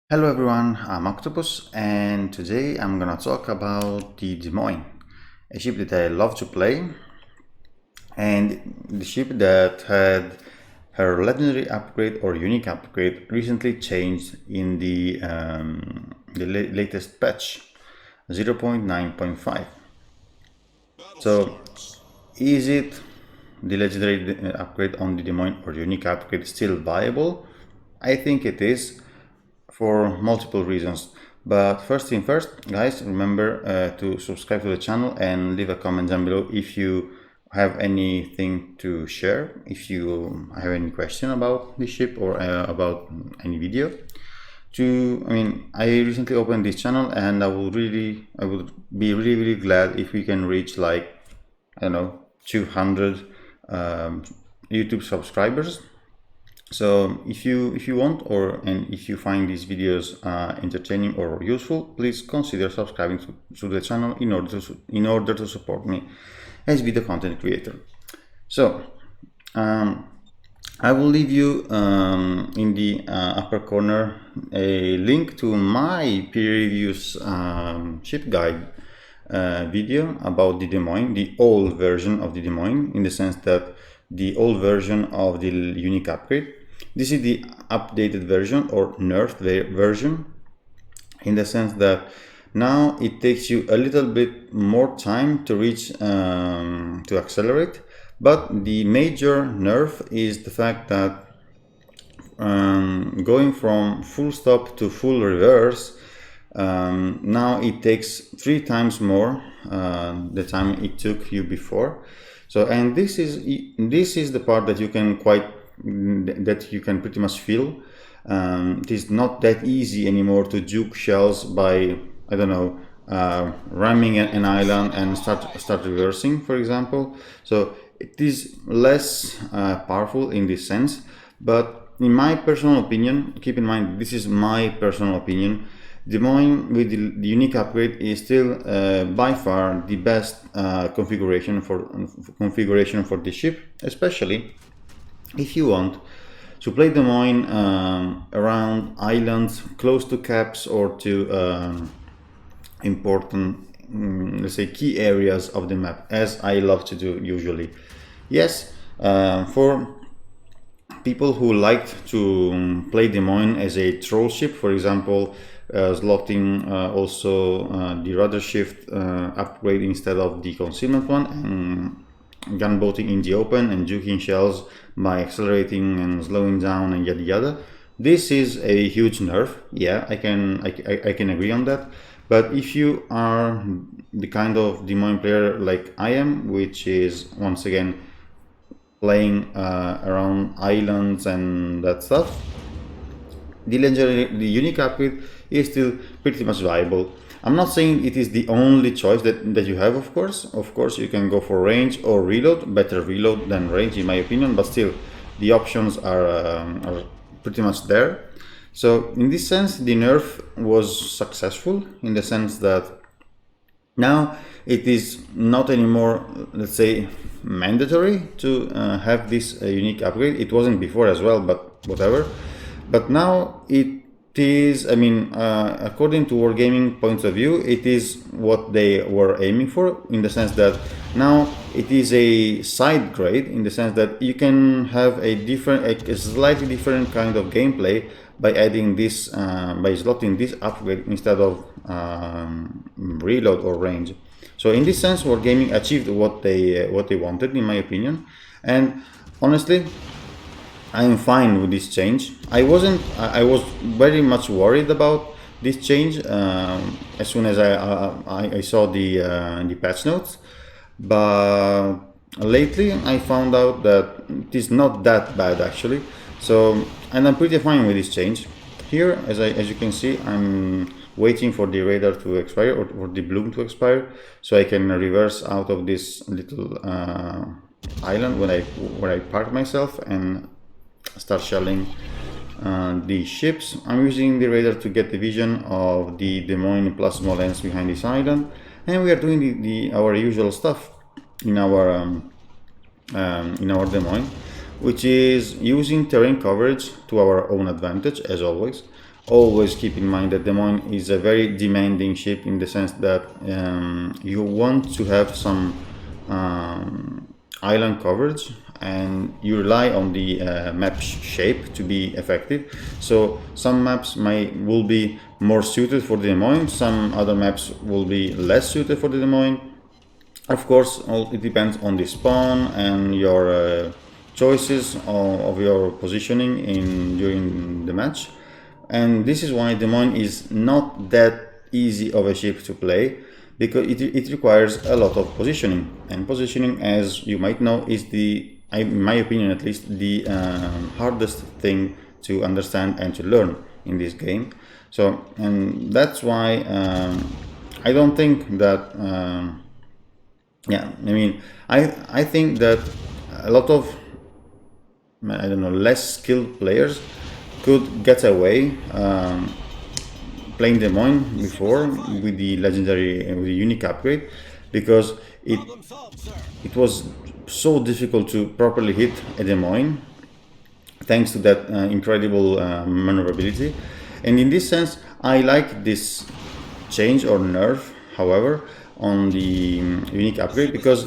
Hello everyone, I'm Octopus and today I'm gonna talk about the Des Moines, a ship that I love to play, and the ship that had her legendary upgrade or unique upgrade recently changed in the latest patch 0.9.5. So is it the legendary upgrade on the Des Moines or unique upgrade still viable? I think it is, for multiple reasons. But first thing first, guys, remember to subscribe to the channel and leave a comment down below if you have anything to share, if you have any question about the ship or about any video. I recently opened this channel and I would be really glad if we can reach, like, I don't know, 200 YouTube subscribers. So if you want, and if you find these videos entertaining or useful, please consider subscribing to the channel in order to support me as video content creator. So I will leave you in the upper corner a link to my peer reviews ship guide video about the Des Moines, the old version of the Des Moines, in the sense that the old version of the unique upgrade. This is the updated version or nerfed version, in the sense that now it takes you a little bit more time to reach to accelerate, but the major nerf is the fact that going from full stop to full reverse, now it takes 3 times more the time it took you before. So, and this is the part that you can pretty much feel. It is not that easy anymore to juke shells by, I don't know, ramming an island and start reversing, for example. So it is less powerful in this sense, but in my personal opinion, keep in mind this is my personal opinion, Des Moines with the unique upgrade is still by far the best configuration for the ship, especially if you want to play Des Moines around islands close to caps or to important, let's say, key areas of the map, as I love to do usually. Yes, for people who liked to play Des Moines as a troll ship, for example, slotting also the rudder shift upgrade instead of the concealment one, and gunboating in the open and juking shells by accelerating and slowing down and yada yada. This is a huge nerf. Yeah, I can agree on that. But if you are the kind of Des Moines player like I am, which is once again playing around islands and that stuff, the unique upgrade is still pretty much viable. I'm not saying it is the only choice that you have, of course. Of course, you can go for range or reload, better reload than range in my opinion, but still, the options are pretty much there. So in this sense, the nerf was successful, in the sense that now it is not anymore, let's say, mandatory to have this unique upgrade. It wasn't before as well, but whatever. But now it is, according to Wargaming points of view, it is what they were aiming for, in the sense that now it is a side grade, in the sense that you can have a slightly different kind of gameplay by adding this, by slotting this upgrade instead of reload or range. So in this sense, Wargaming achieved what they wanted, in my opinion, and honestly, I'm fine with this change. I was very much worried about this change as soon as I saw the patch notes, but lately I found out that it is not that bad actually. So, and I'm pretty fine with this change. Here, as you can see, I'm waiting for the radar to expire, or for the bloom to expire, so I can reverse out of this little island where I park myself and start shelling the ships. I'm using the radar to get the vision of the Des Moines plus Moines behind this island, and we are doing our usual stuff in our Des Moines, which is using terrain coverage to our own advantage, as always. always keep in mind that the Moines is a very demanding ship, in the sense that you want to have some island coverage, and you rely on the map shape to be effective. So some maps will be more suited for the Moines, some other maps will be less suited for the Moines. Of course, it depends on the spawn and your choices of your positioning during the match. And this is why the Moines is not that easy of a ship to play, because it requires a lot of positioning, and positioning, as you might know, is in my opinion at least, the hardest thing to understand and to learn in this game. So, and that's why I don't think that yeah, I mean, I think that a lot of, I don't know, less skilled players could get away playing the Moines before with the legendary, with the unique upgrade, because it was so difficult to properly hit a Des Moines thanks to that incredible maneuverability. And in this sense, I like this change or nerf, however, on the unique upgrade, because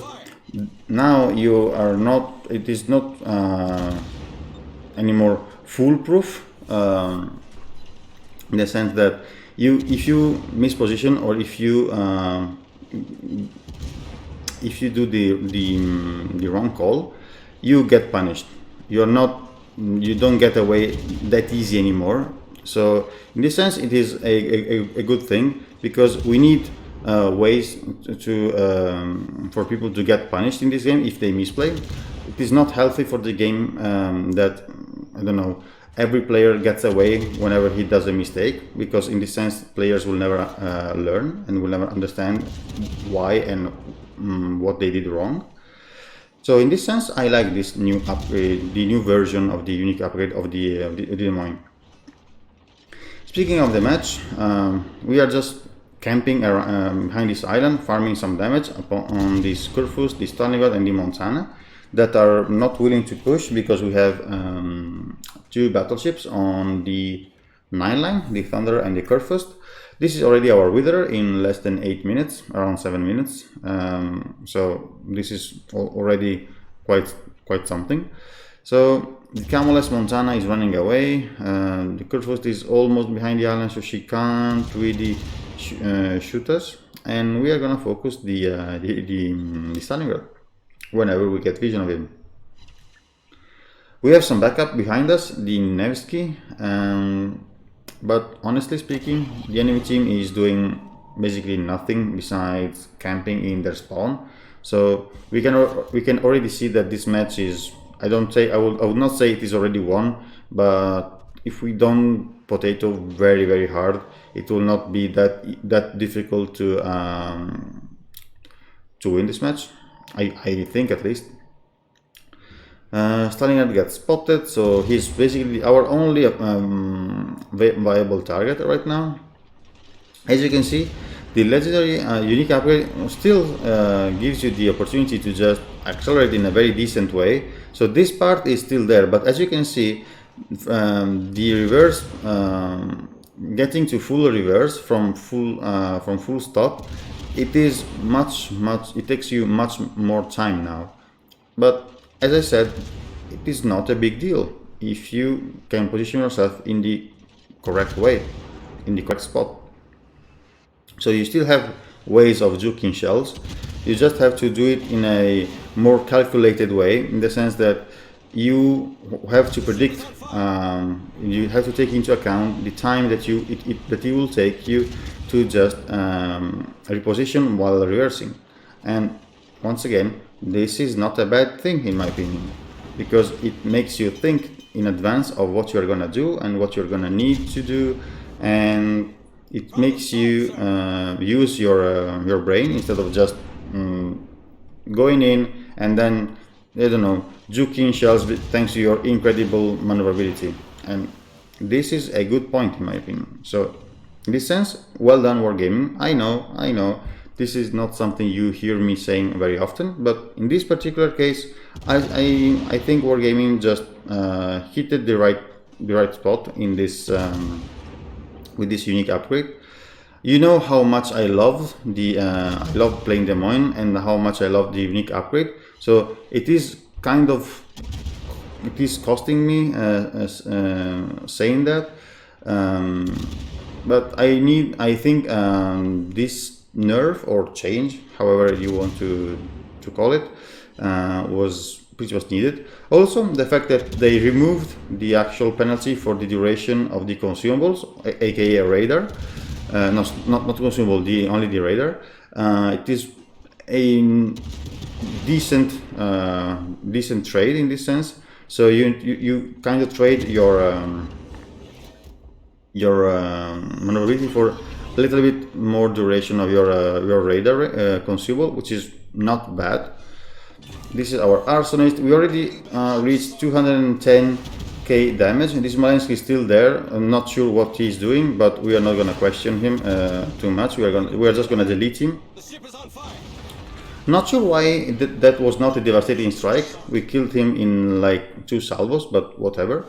now you are not, it is not anymore foolproof, in the sense that if you misposition, or if you do the wrong call, you get punished. You don't get away that easy anymore. So in this sense, it is a good thing, because we need ways for people to get punished in this game if they misplay. It is not healthy for the game that, I don't know, every player gets away whenever he does a mistake, because in this sense players will never learn and will never understand why and what they did wrong. So in this sense, I like this new upgrade, the new version of the unique upgrade of the Des Moines. Speaking of the match, we are just camping behind this island, farming some damage on the Skurfus, the Stalingrad and the Montana, that are not willing to push, because we have two battleships on the 9 line, the Thunder and the Kurfürst. This is already our wither in less than 8 minutes, around 7 minutes. So this is already quite something. So the Camelless Montana is running away. The Kurfürst is almost behind the island, so she can't really shoot us. And we are gonna focus the Stalingrad whenever we get vision of him. We have some backup behind us, the Nevsky, but honestly speaking, the enemy team is doing basically nothing besides camping in their spawn. So we can already see that this match is, I would not say it is already won, but if we don't potato very hard, it will not be that difficult to win this match. I think, at least. Stalingrad gets spotted, so he's basically our only viable target right now. As you can see, the legendary unique upgrade still gives you the opportunity to just accelerate in a very decent way. So this part is still there, but as you can see, the reverse, getting to full reverse from full stop, it takes you much more time now. But as I said, it is not a big deal if you can position yourself in the correct way, in the correct spot. So you still have ways of juking shells, you just have to do it in a more calculated way, in the sense that you have to predict, you have to take into account the time that it will take you to just reposition while reversing. And once again, this is not a bad thing in my opinion, because it makes you think in advance of what you're gonna do and what you're gonna need to do, and it makes you use your brain instead of just going in and then, I don't know, juking shells thanks to your incredible maneuverability. And this is a good point in my opinion. So in this sense, well done Wargaming. I know this is not something you hear me saying very often, but in this particular case, I think Wargaming just hit the right spot in this with this unique upgrade. You know how much I love I love playing the Moines and how much I love the unique upgrade. So it is costing me saying that, but I think this nerf or change, however you want to call it, was pretty much needed. Also, the fact that they removed the actual penalty for the duration of the consumables, aka a radar. Not consumable, only the radar. It is a decent trade in this sense. So you kind of trade your maneuverability for a little bit more duration of your radar consumable, which is not bad. This is our arsonist. We already reached 210k damage, and this Moines is still there. I'm not sure what he's doing, but we are not gonna question him too much. We are just gonna delete him. The ship is on fire. Not sure why that was not a devastating strike. We killed him in like 2 salvos, but whatever.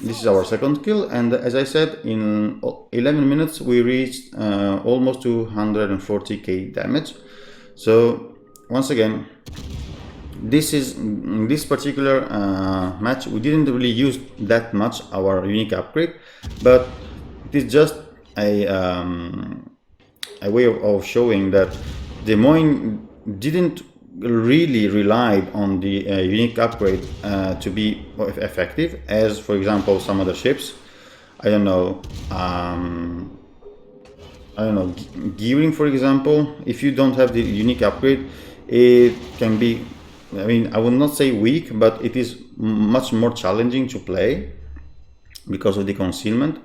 This is our second kill, and as I said, in 11 minutes we reached almost 240k damage. So once again, this particular match we didn't really use that much our unique upgrade, but it is just a way of showing that the Moines didn't really rely on the unique upgrade to be effective, as for example some other ships. I don't know, gearing, for example. If you don't have the unique upgrade, it can be, I mean, I would not say weak, but it is much more challenging to play because of the concealment.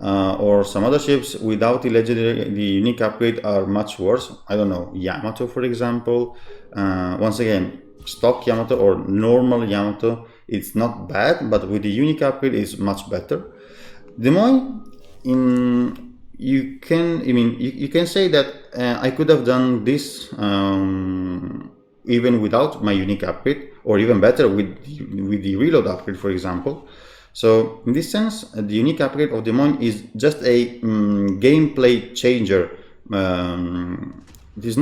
Or some other ships without the unique upgrade are much worse. I don't know, Yamato, for example. Once again, stock Yamato or normal Yamato, it's not bad, but with the unique upgrade it's much better. The Moines, you can say that I could have done this even without my unique upgrade, or even better with the reload upgrade, for example. So in this sense, the unique upgrade of the Moines is just a gameplay changer. It is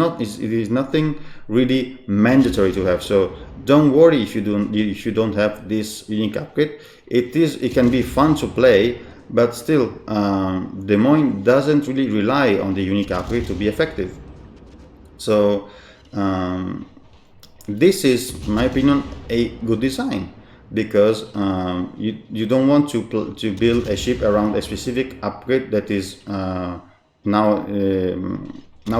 nothing really mandatory to have. So don't worry if you don't have this unique upgrade. It can be fun to play, but still, the Moines doesn't really rely on the unique upgrade to be effective. So this is, in my opinion, a good design, because you don't want to build a ship around a specific upgrade that is now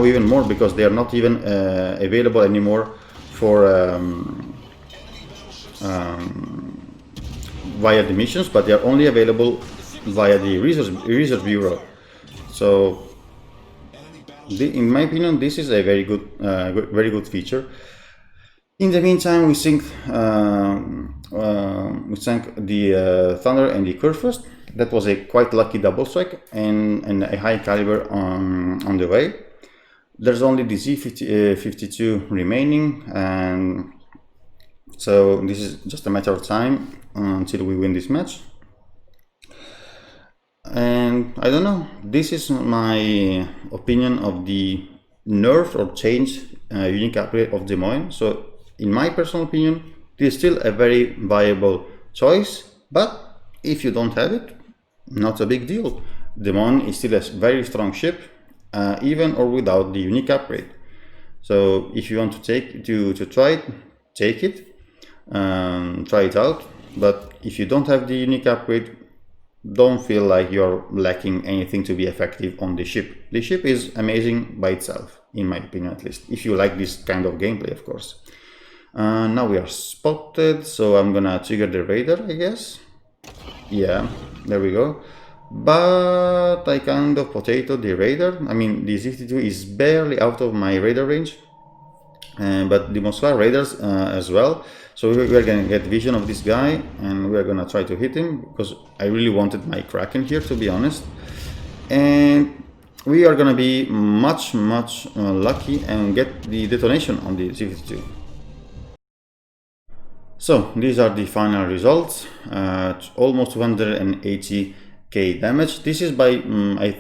even more, because they are not even available anymore for via the missions, but they are only available via the research bureau. So in my opinion, this is a very good feature. In the meantime, we sank the Thunder and the Kurfürst. That was a quite lucky double strike and a high caliber on the way. There's only the Z52 remaining, and so this is just a matter of time until we win this match. And I don't know, this is my opinion of the nerfed or changed unique upgrade of the Moines. So in my personal opinion, it is still a very viable choice, but if you don't have it, not a big deal. The Moines is still a very strong ship, even or without the unique upgrade. So if you want to try it, take it, try it out. But if you don't have the unique upgrade, don't feel like you're lacking anything to be effective on the ship. The ship is amazing by itself, in my opinion, at least, if you like this kind of gameplay, of course. Now we are spotted, so I'm gonna trigger the radar, I guess. Yeah, there we go. But I kind of potatoed the radar. I mean, the Z52 is barely out of my radar range, but the Moskva radars as well. So we are gonna get vision of this guy, and we are gonna try to hit him, because I really wanted my Kraken here, to be honest. And we are gonna be much lucky and get the detonation on the Z52. So these are the final results. Almost 280 k damage. This is by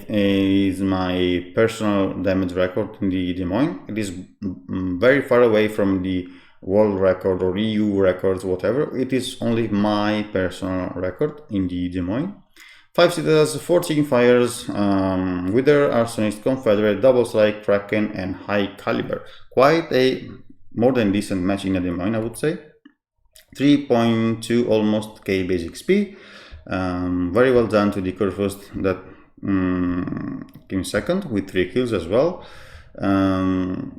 is my personal damage record in the Des Moines. It is very far away from the world record or EU records, whatever. It is only my personal record in the Des Moines. 5 citadels, 14 fires, Wither, Arsonist, Confederate, Double Strike, Kraken, and High Caliber. Quite a more than decent match in the Des Moines, I would say. 3.2 almost k basic XP. Very well done to the Kurfürst that came second with 3 kills as well.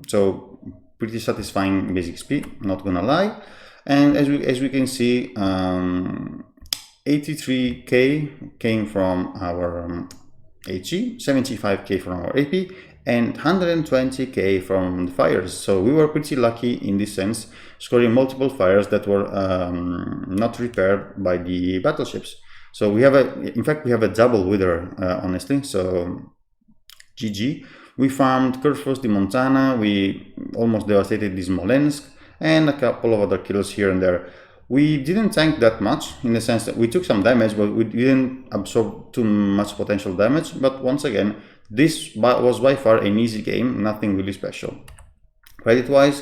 So pretty satisfying basic XP, not gonna lie. And as we can see, 83k came from our HE, 75k from our AP, and 120k from the fires. So we were pretty lucky in this sense, scoring multiple fires that were not repaired by the battleships. So we have in fact we have a double Wither, honestly. So GG. We farmed Kurfürst in Montana, we almost devastated the Smolensk, and a couple of other kills here and there. We didn't tank that much, in the sense that we took some damage, but we didn't absorb too much potential damage. But once again, this was by far an easy game, nothing really special. Credit-wise,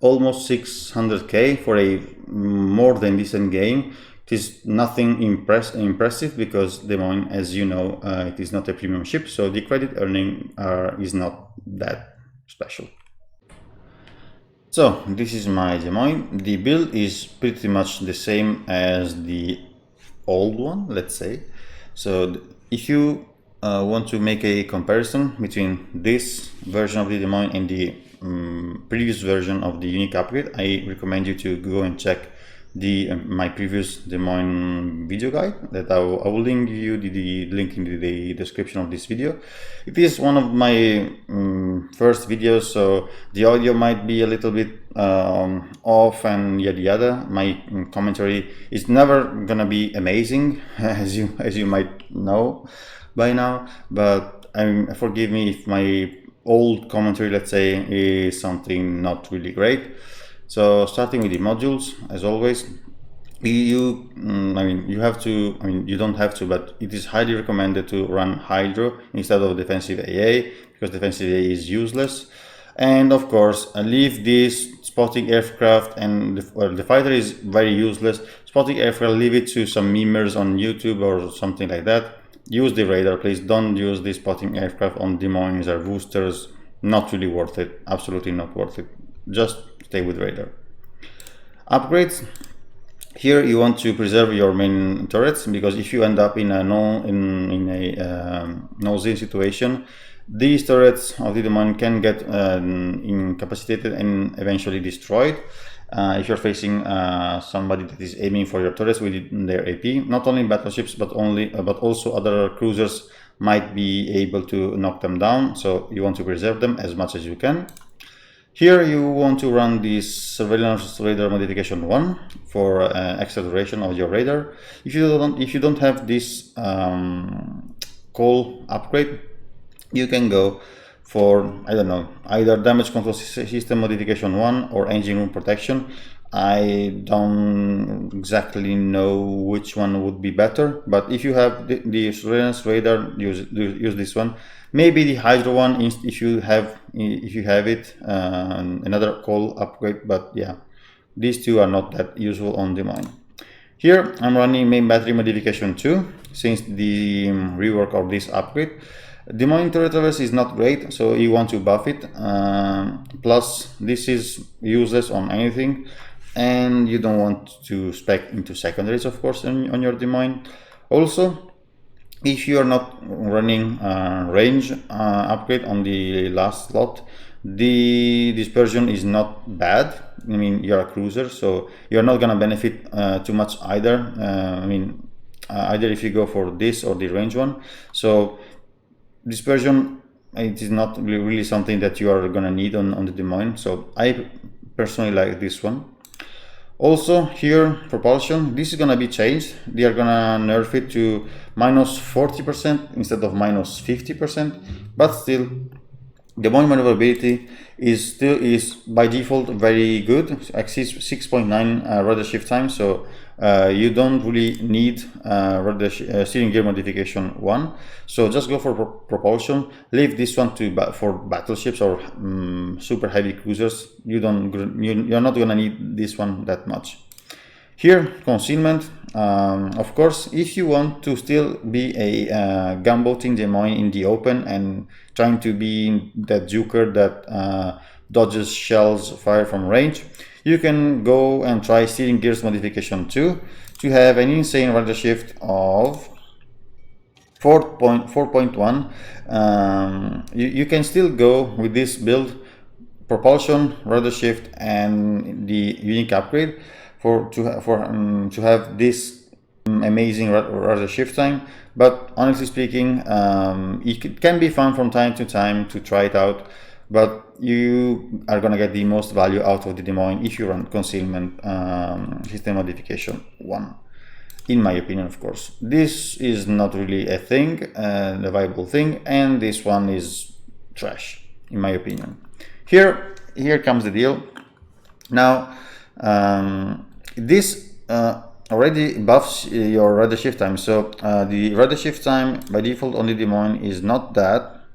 almost 600k for a more than decent game. It is nothing impressive because Des Moines, as you know, it is not a premium ship, so the credit earning is not that special. So this is my Des Moines. The build is pretty much the same as the old one, let's say. So if you want to make a comparison between this version of the Des Moines and the previous version of the unique upgrade, I recommend you to go and check my previous Des Moines video guide that I will link you the link in the description of this video. It is one of my first videos, so the audio might be a little bit off and yada yada. My commentary is never gonna be amazing, as you might know by now, but forgive me if my old commentary, let's say, is something not really great. So starting with the modules, as always, you don't have to, but it is highly recommended to run Hydro instead of defensive AA, because defensive AA is useless. And of course, leave this spotting aircraft, and the fighter is very useless. Spotting aircraft, leave it to some memers on YouTube or something like that. Use the radar, please. Don't use the spotting aircraft on Des Moines or Woosters. Not really worth it. Absolutely not worth it. Just stay with radar. Upgrades. Here you want to preserve your main turrets, because if you end up in a no-zin situation, these turrets of the Des Moines can get incapacitated and eventually destroyed. If you're facing somebody that is aiming for your turrets with their AP, not only battleships but also other cruisers might be able to knock them down. So you want to preserve them as much as you can. Here you want to run this surveillance radar modification 1 for extra duration of your radar. If you don't have this call upgrade, you can go for, I don't know, either damage control system modification 1 or engine room protection. I don't exactly know which one would be better, but if you have the surveillance radar, use this one. Maybe the Hydro one if you have it, another call upgrade, but yeah, these two are not that useful on Des Moines. Here I'm running main battery modification 2 since the rework of this upgrade. Des Moines turret traverse is not great, so you want to buff it. Plus this is useless on anything, and you don't want to spec into secondaries, of course, on your Des Moines. Also, if you are not running range upgrade on the last slot, the dispersion is not bad. I mean, you're a cruiser, so you're not gonna benefit too much either. Either if you go for this or the range one. So dispersion, it is not really something that you are gonna need on the Des Moines. So I personally like this one. Also here, propulsion, this is gonna be changed. They are gonna nerf it to minus 40% instead of minus 50%, but still, Des Moines maneuverability is by default very good, exceeds 6.9 rudder shift time, so you don't really need steering gear modification 1. So just go for propulsion. Leave this one for battleships or super heavy cruisers. You're not gonna need this one that much. Here, concealment. Of course, if you want to still be a gunboating Des Moines in the open and trying to be that juker that dodges shells fire from range, you can go and try steering gears modification 2 to have an insane rudder shift of 4.1. You can still go with this build, propulsion, rudder shift, and the unique upgrade to have this amazing rudder shift time. But honestly speaking, it can be fun from time to time to try it out, but you are gonna get the most value out of the Des Moines if you run concealment system modification 1, in my opinion. Of course, this is not really a thing, a viable thing, and this one is trash in my opinion. Here comes the deal. Now this already buffs your rudder shift time. So the rudder shift time by default on the Des Moines is not that.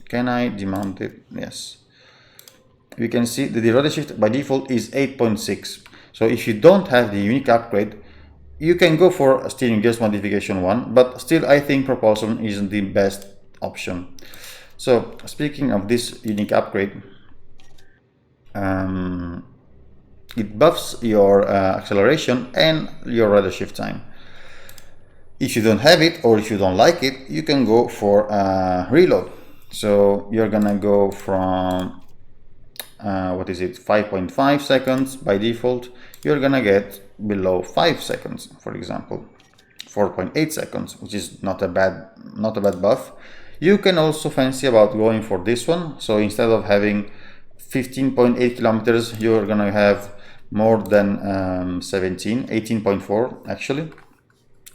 Can I demount it? Yes. You can see that the rudder shift by default is 8.6. So if you don't have the unique upgrade, you can go for a steering gears modification 1, but still I think propulsion is the best option. So speaking of this unique upgrade, it buffs your acceleration and your rudder shift time. If you don't have it, or if you don't like it, you can go for reload. So you're gonna go from 5.5 seconds by default. You're gonna get below 5 seconds, for example 4.8 seconds, which is not a bad buff. You can also fancy about going for this one. So instead of having 15.8 kilometers, you're gonna have more than 18.4 actually.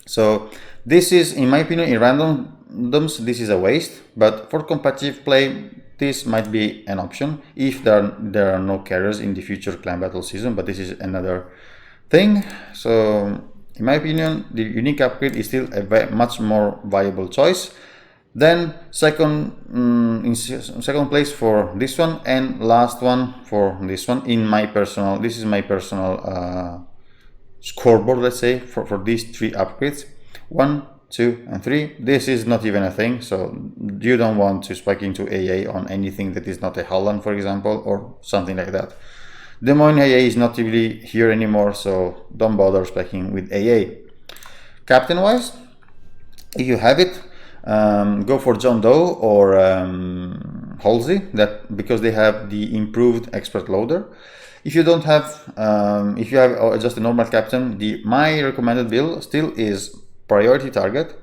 So this is, in my opinion, in randoms, this is a waste, but for competitive play, this might be an option if there are no carriers in the future clan battle season, but this is another thing. So in my opinion, the unique upgrade is still a much more viable choice. Then in second place for this one, and last one for this one. This is my personal scoreboard, let's say, for these 3 upgrades: 1, 2, and 3. This is not even a thing, so you don't want to spike into AA on anything that is not a Holland, for example, or something like that. Des Moines AA is not really here anymore, so don't bother spiking with AA. Captain wise, if you have it, go for John Doe or Halsey, because they have the improved expert loader. If you don't have, if you have just a normal captain, my recommended build still is priority target,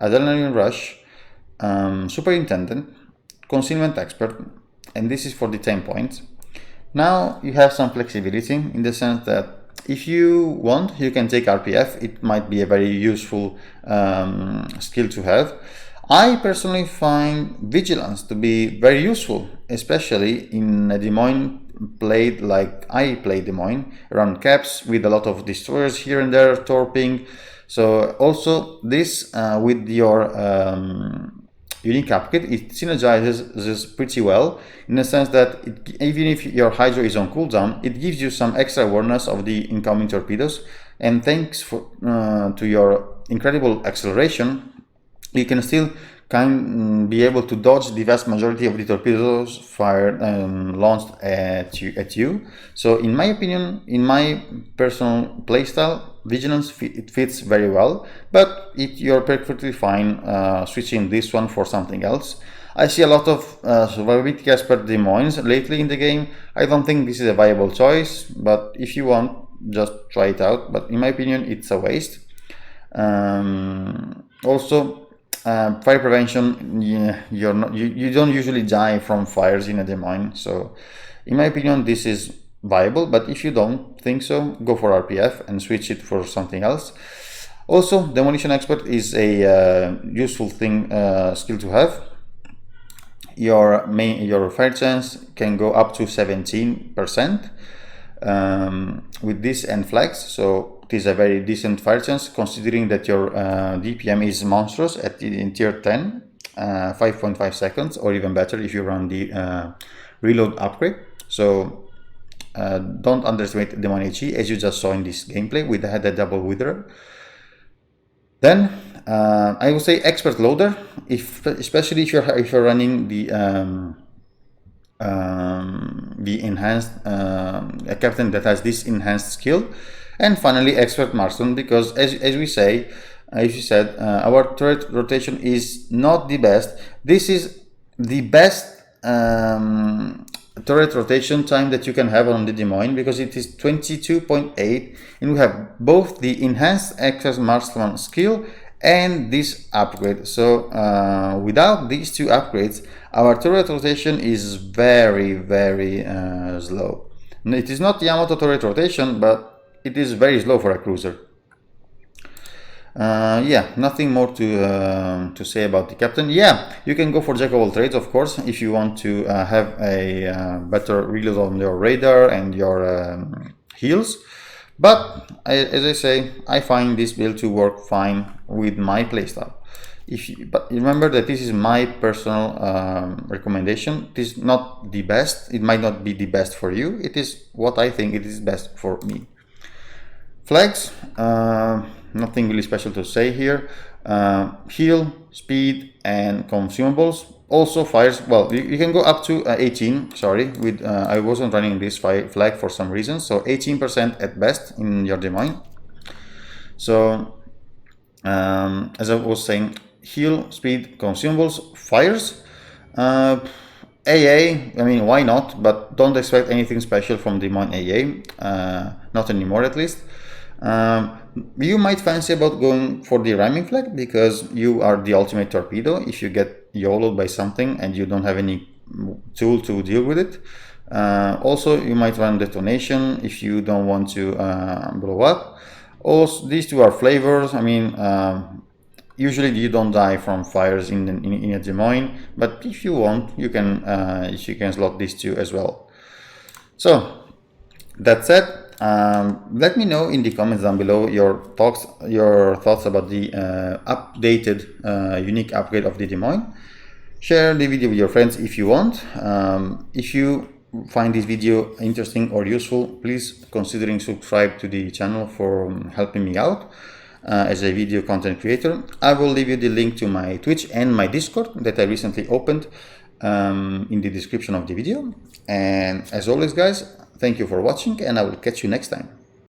adrenaline rush, superintendent, concealment expert, and this is for the 10 points. Now you have some flexibility in the sense that if you want, you can take RPF. It might be a very useful skill to have. I personally find vigilance to be very useful, especially in a Des Moines played like I play Des Moines, around caps with a lot of destroyers here and there, torping. So also this with your unique upgrade, it synergizes this pretty well, in the sense that even if your hydro is on cooldown, it gives you some extra awareness of the incoming torpedoes, and thanks to your incredible acceleration, you can still be able to dodge the vast majority of the torpedoes fired and launched at you. So in my opinion, in my personal playstyle, vigilance it fits very well, but you're perfectly fine switching this one for something else. I see a lot of survivability expert Des Moines lately in the game. I don't think this is a viable choice, but if you want, just try it out. But in my opinion, it's a waste. Also, fire prevention, you don't usually die from fires in a Des Moines, so in my opinion this is viable, but if you don't think so, go for RPF and switch it for something else. Also, demolition expert is a useful thing, skill to have. your fire chance can go up to 17% with this and flags. So it is a very decent fire chance considering that your DPM is monstrous in tier 10, 5.5 seconds, or even better if you run the reload upgrade. So don't underestimate the Moines HE, as you just saw in this gameplay with the double wither. Then I would say expert loader, especially if you're running the enhanced a captain that has this enhanced skill. And finally expert marksman, because as we say, as you said, our turret rotation is not the best. This is the best turret rotation time that you can have on the Des Moines, because it is 22.8, and we have both the enhanced expert marksman skill and this upgrade. So without these two upgrades, our turret rotation is very slow. It is not Yamato turret rotation, but it is very slow for a cruiser. Yeah, nothing more to say about the captain. Yeah, you can go for jack of all trades, of course, if you want to have a better reload on your radar and your heals. But as I say, I find this build to work fine with my playstyle. But remember that this is my personal recommendation. It is not the best. It might not be the best for you. It is what I think it is best for me. Flags, nothing really special to say here. Heal, speed, and consumables. Also fires, well, you can go up to 18, sorry, with I wasn't running this flag for some reason, so 18% at best in your Des Moines. So, as I was saying, heal, speed, consumables, fires. AA, I mean, why not, but don't expect anything special from Des Moines AA, not anymore at least. You might fancy about going for the ramming flag, because you are the ultimate torpedo if you get YOLO'd by something and you don't have any tool to deal with it. Also, you might run detonation if you don't want to blow up. Also, these two are flavors. I mean, usually you don't die from fires in a Des Moines, but if you want, you can slot these two as well. So that said, let me know in the comments down below your thoughts about the updated unique upgrade of the Des Moines. Share the video with your friends if you want. If you find this video interesting or useful, please considering subscribe to the channel for helping me out as a video content creator. I will leave you the link to my Twitch and my Discord that I recently opened in the description of the video. And as always, guys, thank you for watching, and I will catch you next time.